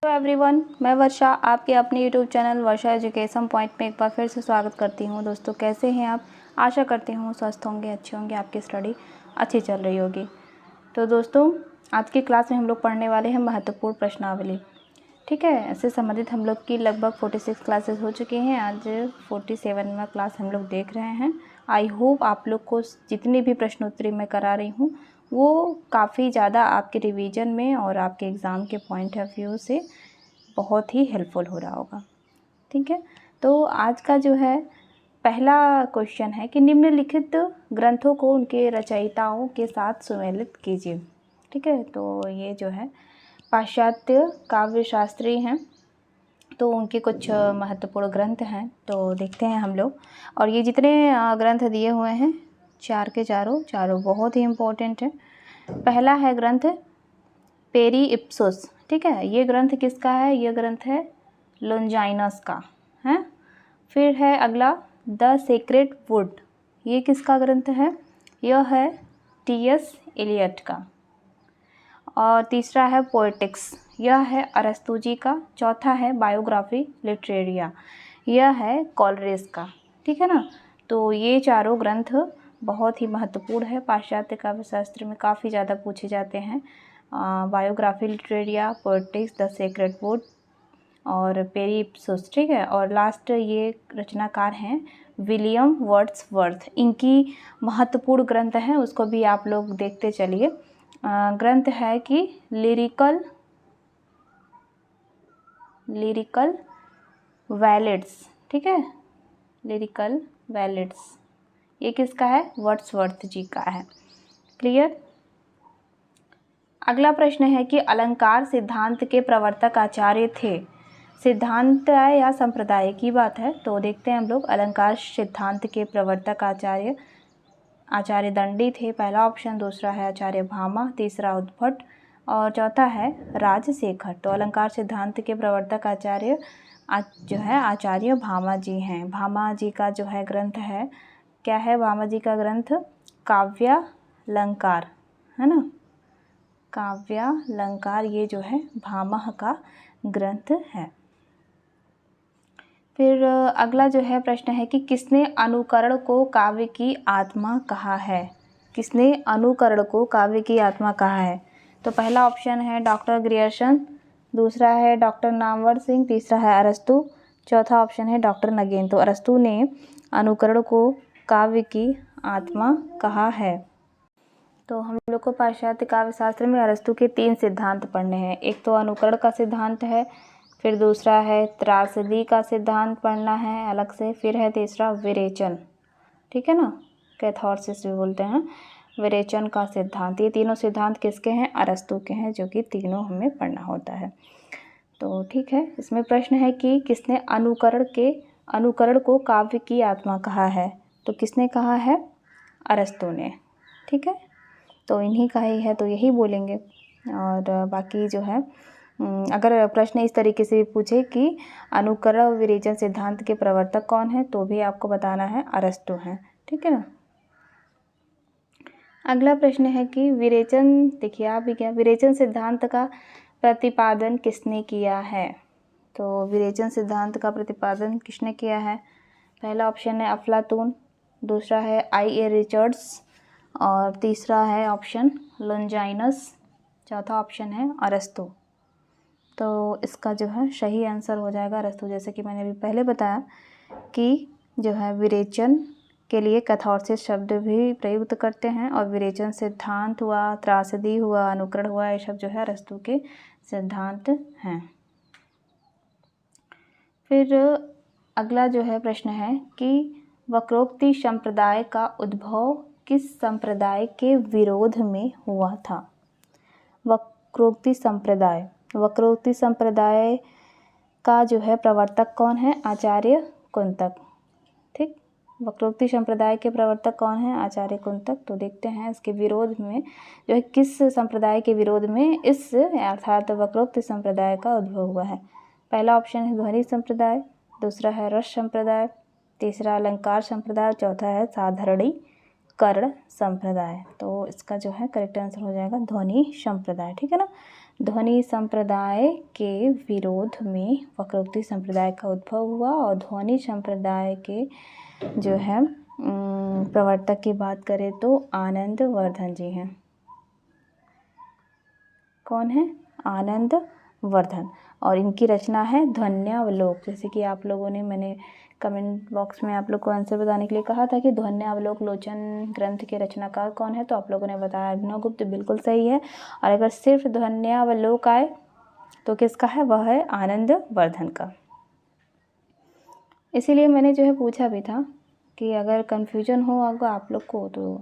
Hello everyone, मैं वर्षा आपके अपने यूट्यूब चैनल वर्षा एजुकेशन पॉइंट में एक बार फिर से स्वागत करती हूं। दोस्तों, कैसे हैं आप? आशा करती हूं स्वस्थ होंगे, अच्छे होंगे, आपकी स्टडी अच्छी चल रही होगी। तो दोस्तों, आज की क्लास में हम लोग पढ़ने वाले हैं महत्वपूर्ण प्रश्नावली। ठीक है, इससे संबंधित हम लोग की लगभग 46 क्लासेस हो चुकी हैं। आज 47वां क्लास हम लोग देख रहे हैं। आई होप आप लोग को जितनी भी प्रश्नोत्तरी मैं करा रही हूँ वो काफ़ी ज़्यादा आपके रिवीजन में और आपके एग्ज़ाम के पॉइंट ऑफ व्यू से बहुत ही हेल्पफुल हो रहा होगा। ठीक है, तो आज का जो है पहला क्वेश्चन है कि निम्नलिखित ग्रंथों को उनके रचयिताओं के साथ सुमेलित कीजिए। ठीक है, तो ये जो है पाश्चात्य काव्यशास्त्री हैं, तो उनके कुछ महत्वपूर्ण ग्रंथ हैं, तो देखते हैं हम लोग। और ये जितने ग्रंथ दिए हुए हैं चार के चारों बहुत ही इम्पोर्टेंट है। पहला है ग्रंथ पेरी इप्सुस। ठीक है, ये ग्रंथ किसका है? ये ग्रंथ है लोंजाइनस का है। फिर है अगला द सीक्रेट वुड। ये किसका ग्रंथ है? यह है टी.एस. एलियट का। और तीसरा है पोएटिक्स, यह है अरस्तू जी का। चौथा है बायोग्राफी लिटरेरिया, यह है कॉलरेज का। ठीक है ना, तो ये चारों ग्रंथ बहुत ही महत्वपूर्ण है। पाश्चात्य काव्यशास्त्र में काफ़ी ज़्यादा पूछे जाते हैं। Biography Literaria, poetics, the secret would और पेरी इप्सुस। ठीक है, और लास्ट ये रचनाकार हैं विलियम वर्ड्सवर्थ। इनकी महत्वपूर्ण ग्रंथ हैं, उसको भी आप लोग देखते चलिए। ग्रंथ है कि लिरिकल बैलेड्स। ठीक है, लिरिकल बैलेड्स ये किसका है? वर्ड्सवर्थ जी का है। क्लियर। अगला प्रश्न है कि अलंकार सिद्धांत के प्रवर्तक आचार्य थे। सिद्धांत है या संप्रदाय की बात है, तो देखते हैं हम लोग। अलंकार सिद्धांत के प्रवर्तक आचार्य दंडी थे, पहला ऑप्शन। दूसरा है आचार्य भामा, तीसरा उद्भट और चौथा है राजशेखर। तो अलंकार सिद्धांत के प्रवर्तक आचार्य जो है आचार्य भामा जी हैं। भामा जी का जो है ग्रंथ है, क्या है भामा जी का ग्रंथ? काव्यालंकार, है ना, काव्यालंकार ये जो है भामा का ग्रंथ है। फिर अगला जो है प्रश्न है कि किसने अनुकरण को काव्य की आत्मा कहा है? किसने अनुकरण को काव्य की आत्मा कहा है? तो पहला ऑप्शन है डॉक्टर ग्रियर्सन, दूसरा है डॉक्टर नामवर सिंह, तीसरा है अरस्तु, चौथा ऑप्शन है डॉक्टर नगेन। तो अरस्तु ने अनुकरण को काव्य की आत्मा कहा है। तो हम लोग को पाश्चात्य काव्यशास्त्र में अरस्तु के 3 सिद्धांत पढ़ने हैं। एक तो अनुकरण का सिद्धांत है, फिर दूसरा है त्रासदी का सिद्धांत पढ़ना है अलग से, फिर है तीसरा विरेचन। ठीक है ना, कैथारसिस भी बोलते हैं, विरेचन का सिद्धांत। ये तीनों सिद्धांत किसके हैं? अरस्तु के हैं, जो कि तीनों हमें पढ़ना होता है। तो ठीक है, इसमें प्रश्न है कि किसने अनुकरण को काव्य की आत्मा कहा है? तो किसने कहा है? अरस्तु ने। ठीक है, तो इन्हीं का ही है, तो यही बोलेंगे। और बाकी जो है अगर प्रश्न इस तरीके से भी पूछे कि अनुकरण विरेचन सिद्धांत के प्रवर्तक कौन है, तो भी आपको बताना है अरस्तु हैं। ठीक है ना। अगला प्रश्न है कि विरेचन, देखिए आप भी क्या, विरेचन सिद्धांत का प्रतिपादन किसने किया है? तो विरेचन सिद्धांत का प्रतिपादन किसने किया है? पहला ऑप्शन है अफलातून, दूसरा है I.A. रिचर्ड्स और तीसरा है ऑप्शन लोंजाइनस, चौथा ऑप्शन है अरस्तु। तो इसका जो है सही आंसर हो जाएगा अरस्तु। जैसे कि मैंने अभी पहले बताया कि जो है विरेचन के लिए कैथारसिस शब्द भी प्रयुक्त करते हैं, और विरेचन सिद्धांत हुआ, त्रासदी हुआ, अनुकरण हुआ, ये सब जो है अरस्तु के सिद्धांत हैं। फिर अगला जो है प्रश्न है कि वक्रोक्ति संप्रदाय का उद्भव किस संप्रदाय के विरोध में हुआ था? वक्रोक्ति संप्रदाय का जो है प्रवर्तक कौन है? आचार्य कुंतक। ठीक, वक्रोक्ति संप्रदाय के प्रवर्तक कौन है? आचार्य कुंतक। तो देखते हैं इसके विरोध में जो है किस संप्रदाय के विरोध में इस अर्थात वक्रोक्ति संप्रदाय का उद्भव हुआ है। पहला ऑप्शन है ध्वनि संप्रदाय, दूसरा है रस संप्रदाय, तीसरा अलंकार संप्रदाय, चौथा है साधारणीकरण संप्रदाय। तो इसका जो है करेक्ट आंसर हो जाएगा ध्वनि संप्रदाय। ठीक है ना, ध्वनि संप्रदाय के विरोध में वक्रोक्ति संप्रदाय का उद्भव हुआ। और ध्वनि संप्रदाय के जो है प्रवर्तक की बात करें तो आनंद वर्धन जी हैं। कौन है? आनंद वर्धन। और इनकी रचना है ध्वन्यावलोक। जैसे कि आप लोगों ने, मैंने कमेंट बॉक्स में आप लोग को आंसर बताने के लिए कहा था कि ध्वन्यावलोक लोचन ग्रंथ के रचनाकार कौन है, तो आप लोगों ने बताया अभिनवगुप्त, बिल्कुल सही है। और अगर सिर्फ ध्वन्यावलोक आए तो किसका है? वह है आनंद वर्धन का। इसीलिए मैंने जो है पूछा भी था कि अगर कन्फ्यूजन हो होगा आप लोग को तो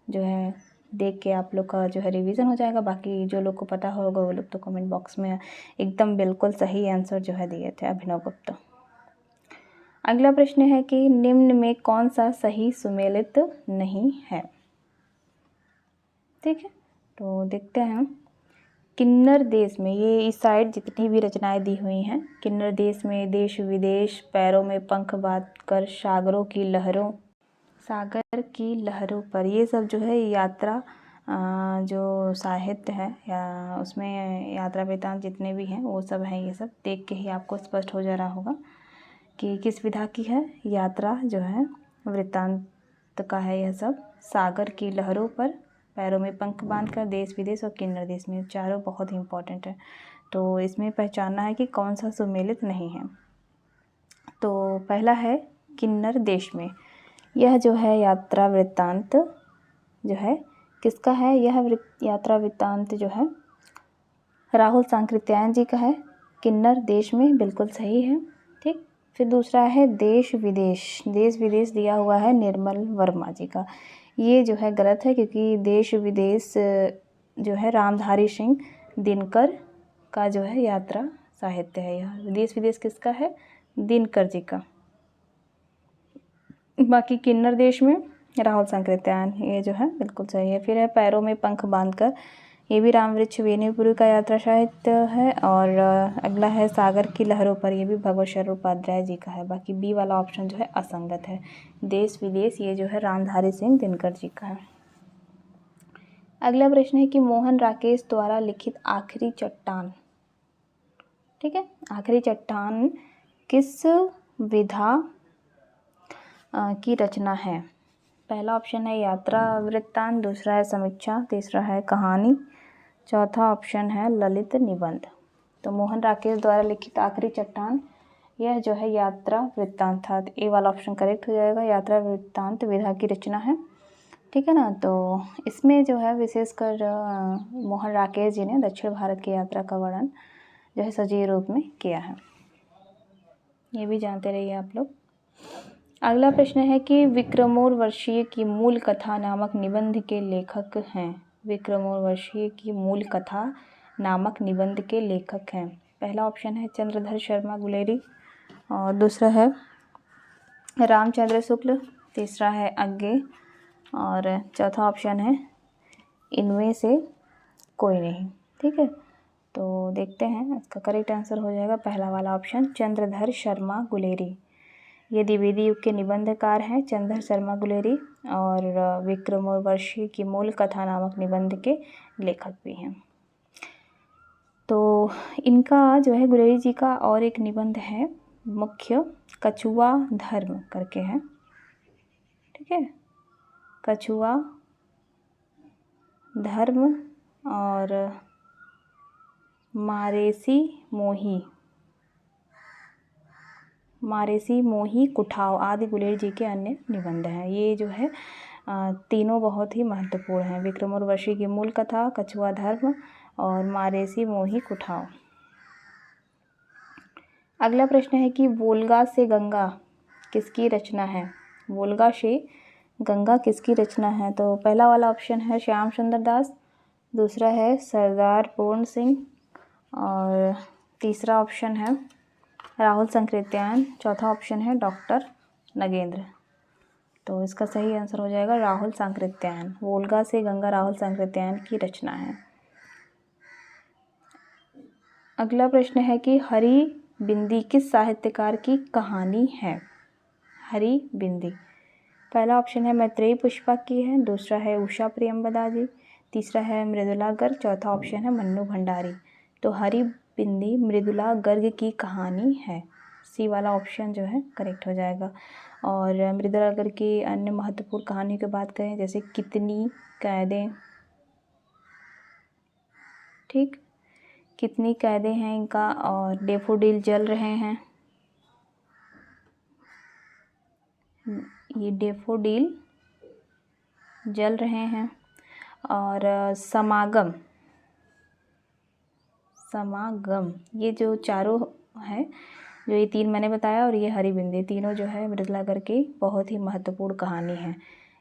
जो है देख के आप लोग का जो है रिवीजन हो जाएगा। बाकी जो लोग को पता होगा वो लोग तो कमेंट बॉक्स में एकदम बिल्कुल सही आंसर जो है दिए थे, अभिनवगुप्त। अगला प्रश्न है कि निम्न में कौन सा सही सुमेलित नहीं है? ठीक है, तो देखते हैं। किन्नर देश में, ये इस साइड जितनी भी रचनाएं दी हुई हैं, किन्नर देश में देश विदेश, पैरों में पंख बांध कर, सागर की लहरों पर, ये सब जो है यात्रा जो साहित्य है या उसमें यात्रा वृत्तांत जितने भी हैं वो सब हैं। ये सब देख के ही आपको स्पष्ट हो जा रहा होगा कि किस विधा की है। यात्रा जो है वृत्तांत का है यह सब। सागर की लहरों पर, पैरों में पंख बांधकर, देश विदेश और किन्नर देश में, चारों बहुत ही इंपॉर्टेंट है। तो इसमें पहचानना है कि कौन सा सुमेलित नहीं है। तो पहला है किन्नर देश में, यह जो है यात्रा वृत्तांत जो है किसका है? यह यात्रा वृत्तांत जो है राहुल सांकृत्यायन जी का है। किन्नर देश में बिल्कुल सही है। ठीक, फिर दूसरा है देश विदेश। देश विदेश दिया हुआ है निर्मल वर्मा जी का। ये जो है गलत है, क्योंकि देश विदेश जो है रामधारी सिंह दिनकर का जो है यात्रा साहित्य है। यह देश विदेश किसका है? दिनकर जी का। बाकी किन्नर देश में राहुल सांकृत्यायन, ये जो है बिल्कुल सही है। फिर है पैरों में पंख बांधकर, ये भी रामवृक्ष वेणुपुरी का यात्रा साहित्य है। और अगला है सागर की लहरों पर, ये भी भगवत शरण उपाध्याय जी का है। बाकी बी वाला ऑप्शन जो है असंगत है। देश विदेश ये जो है रामधारी सिंह दिनकर जी का है। अगला प्रश्न है कि मोहन राकेश द्वारा लिखित आखिरी चट्टान, ठीक है, आखिरी चट्टान किस विधा की रचना है? पहला ऑप्शन है यात्रा वृत्तांत, दूसरा है समीक्षा, तीसरा है कहानी, चौथा ऑप्शन है ललित निबंध। तो मोहन राकेश द्वारा लिखित आखिरी चट्टान, यह जो है यात्रा वृत्तांत था। ए वाला ऑप्शन करेक्ट हो जाएगा। यात्रा वृत्तांत विधा की रचना है, ठीक है ना। तो इसमें जो है विशेषकर मोहन राकेश जी ने दक्षिण भारत की यात्रा का वर्णन जो है सजीव रूप में किया है। ये भी जानते रहिए आप लोग। अगला प्रश्न है कि विक्रमोर्वशीय की मूल कथा नामक निबंध के लेखक हैं। विक्रमोर्वशीय की मूल कथा नामक निबंध के लेखक हैं। पहला ऑप्शन है चंद्रधर शर्मा गुलेरी, और दूसरा है रामचंद्र शुक्ल, तीसरा है अज्ञे, और चौथा ऑप्शन है इनमें से कोई नहीं। ठीक है, तो देखते हैं इसका करेक्ट आंसर हो जाएगा पहला वाला ऑप्शन, चंद्रधर शर्मा गुलेरी। ये द्विवेदी युग के निबंधकार हैं चंद्रधर शर्मा गुलेरी, और विक्रमोर्वशीय की मूल कथा नामक निबंध के लेखक भी हैं। तो इनका जो है गुलेरी जी का और एक निबंध है मुख्य कछुआ धर्म करके है, ठीक है, कछुआ धर्म और मारेसी मोही कुठाव आदि गुलेरी जी के अन्य निबंध हैं। ये जो है तीनों बहुत ही महत्वपूर्ण हैं। विक्रमोर्वशीय की मूल कथा, कछुआ धर्म और मारेसी मोही कुठाव। अगला प्रश्न है कि वोल्गा से गंगा किसकी रचना है? वोल्गा से गंगा किसकी रचना है? तो पहला वाला ऑप्शन है श्याम सुंदर दास, दूसरा है सरदार पूर्ण सिंह, और तीसरा ऑप्शन है राहुल सांकृत्यायन, चौथा ऑप्शन है डॉक्टर नगेंद्र। तो इसका सही आंसर हो जाएगा राहुल सांकृत्यायन। वोल्गा से गंगा राहुल सांकृत्यायन की रचना है। अगला प्रश्न है कि हरि बिंदी किस साहित्यकार की कहानी है? हरि बिंदी, पहला ऑप्शन है मैत्रेयी पुष्पा की है, दूसरा है उषा प्रियंवदा जी, तीसरा है मृदुला गर्ग, चौथा ऑप्शन है मन्नू भंडारी। तो हरिबिंदी मृदुला गर्ग की कहानी है। सी वाला ऑप्शन जो है करेक्ट हो जाएगा। और मृदुला गर्ग की अन्य महत्वपूर्ण कहानी की बात करें, जैसे कितनी कैदें, ठीक, कितनी कैदें हैं इनका, और डेफोडिल जल रहे हैं, ये डेफोडिल जल रहे हैं। और समागम, समागम, ये जो चारों हैं, जो ये तीन मैंने बताया और ये हरिबिंदी, तीनों जो है मृदुला गर्ग की बहुत ही महत्वपूर्ण कहानी है।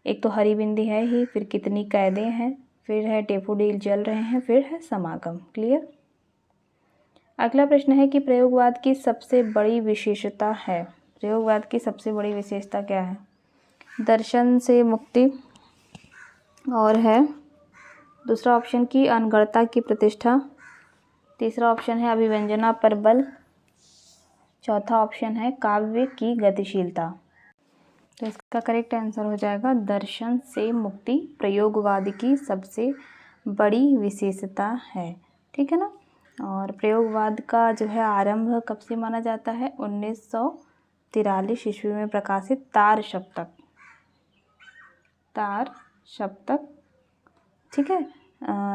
एक तो हरिबिंदी है ही, फिर कितनी कैदें हैं, फिर है डेफोडिल जल रहे हैं, फिर है समागम। क्लियर। अगला प्रश्न है कि प्रयोगवाद की सबसे बड़ी विशेषता है। प्रयोगवाद की सबसे बड़ी विशेषता क्या है? दर्शन से मुक्ति, और है दूसरा ऑप्शन की अनगढ़ता की प्रतिष्ठा, तीसरा ऑप्शन है अभिव्यंजना पर बल, चौथा ऑप्शन है काव्य की गतिशीलता। तो इसका करेक्ट आंसर हो जाएगा दर्शन से मुक्ति प्रयोगवाद की सबसे बड़ी विशेषता है। ठीक है ना। और प्रयोगवाद का जो है आरंभ कब से माना जाता है? 1943 ईस्वी में प्रकाशित तार सप्तक, तार सप्तक, ठीक है,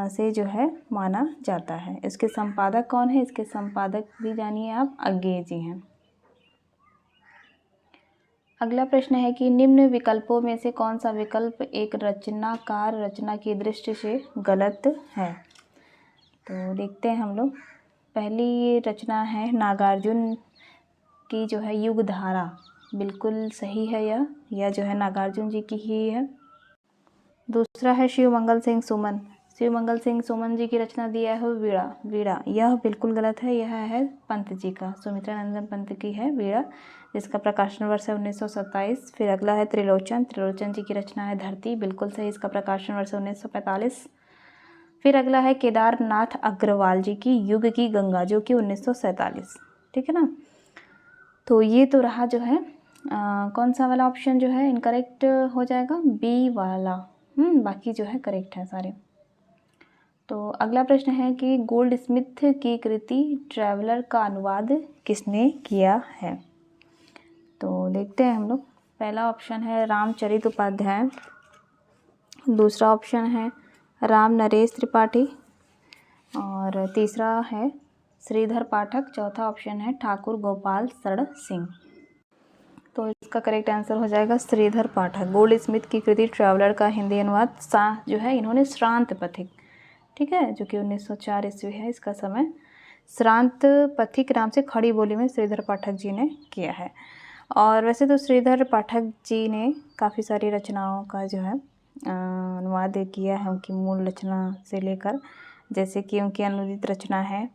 से जो है माना जाता है। इसके संपादक कौन है? इसके संपादक भी जानिए आप, अज्ञेय जी हैं। अगला प्रश्न है कि निम्न विकल्पों में से कौन सा विकल्प एक रचनाकार रचना की दृष्टि से गलत है? तो देखते हैं हम लोग। पहली रचना है नागार्जुन की जो है युगधारा, बिल्कुल सही है यह जो है नागार्जुन जी की ही है। दूसरा है शिवमंगल सिंह सुमन, शिवमंगल सिंह सुमन जी की रचना दिया है वीणा, वीणा, यह बिल्कुल गलत है। यह है पंत जी का, सुमित्रा नंदन पंत की है वीणा, जिसका प्रकाशन वर्ष है 1927। फिर अगला है त्रिलोचन, त्रिलोचन जी की रचना है धरती, बिल्कुल सही, इसका प्रकाशन वर्ष 1945। फिर अगला है केदारनाथ अग्रवाल जी की युग की गंगा, जो कि 1947। ठीक है ना। तो ये तो रहा जो है कौन सा वाला ऑप्शन जो है इनकरेक्ट हो जाएगा, बी वाला। बाकी जो है करेक्ट है सारे। तो अगला प्रश्न है कि गोल्ड स्मिथ की कृति ट्रैवलर का अनुवाद किसने किया है? तो देखते हैं हम लोग। पहला ऑप्शन है रामचरित उपाध्याय, दूसरा ऑप्शन है राम नरेश त्रिपाठी, और तीसरा है श्रीधर पाठक, चौथा ऑप्शन है ठाकुर गोपाल शरण सिंह। तो इसका करेक्ट आंसर हो जाएगा श्रीधर पाठक। गोल्ड स्मिथ की कृति ट्रैवलर का हिंदी अनुवाद जो है इन्होंने श्रांत पथिक, ठीक है, जो कि 1904 ईस्वी है इसका समय, श्रांत पथिक नाम से खड़ी बोली में श्रीधर पाठक जी ने किया है। और वैसे तो श्रीधर पाठक जी ने काफ़ी सारी रचनाओं का जो है अनुवाद किया है, उनकी मूल रचना से लेकर, जैसे कि उनकी अनुदित रचना है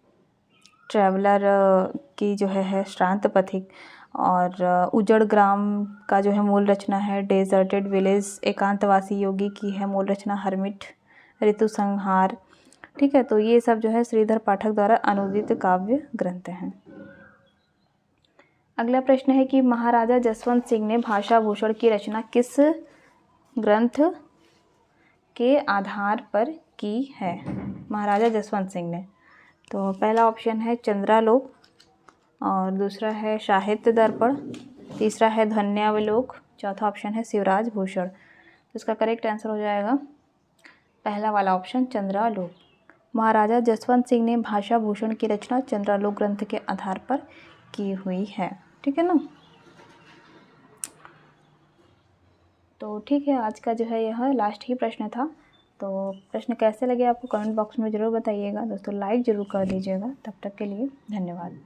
ट्रैवलर की जो है श्रांत पथिक, और उजड़ ग्राम का जो है मूल रचना है डेजर्टेड विलेज, एकांतवासी योगी की है मूल रचना हरमिट, ऋतु संहार। ठीक है, तो ये सब जो है श्रीधर पाठक द्वारा अनुदित काव्य ग्रंथ हैं। अगला प्रश्न है कि महाराजा जसवंत सिंह ने भाषा भूषण की रचना किस ग्रंथ के आधार पर की है? महाराजा जसवंत सिंह ने, तो पहला ऑप्शन है चंद्रालोक, और दूसरा है साहित्य दर्पण, तीसरा है ध्वन्यावलोक, चौथा ऑप्शन है शिवराज भूषण। तो इसका करेक्ट आंसर हो जाएगा पहला वाला ऑप्शन चंद्रालोक। महाराजा जसवंत सिंह ने भाषा भूषण की रचना चंद्रालोक ग्रंथ के आधार पर की हुई है। ठीक है ना। तो ठीक है, आज का जो है यह लास्ट ही प्रश्न था। तो प्रश्न कैसे लगे आपको कमेंट बॉक्स में ज़रूर बताइएगा दोस्तों, लाइक ज़रूर कर दीजिएगा। तब तक के लिए धन्यवाद।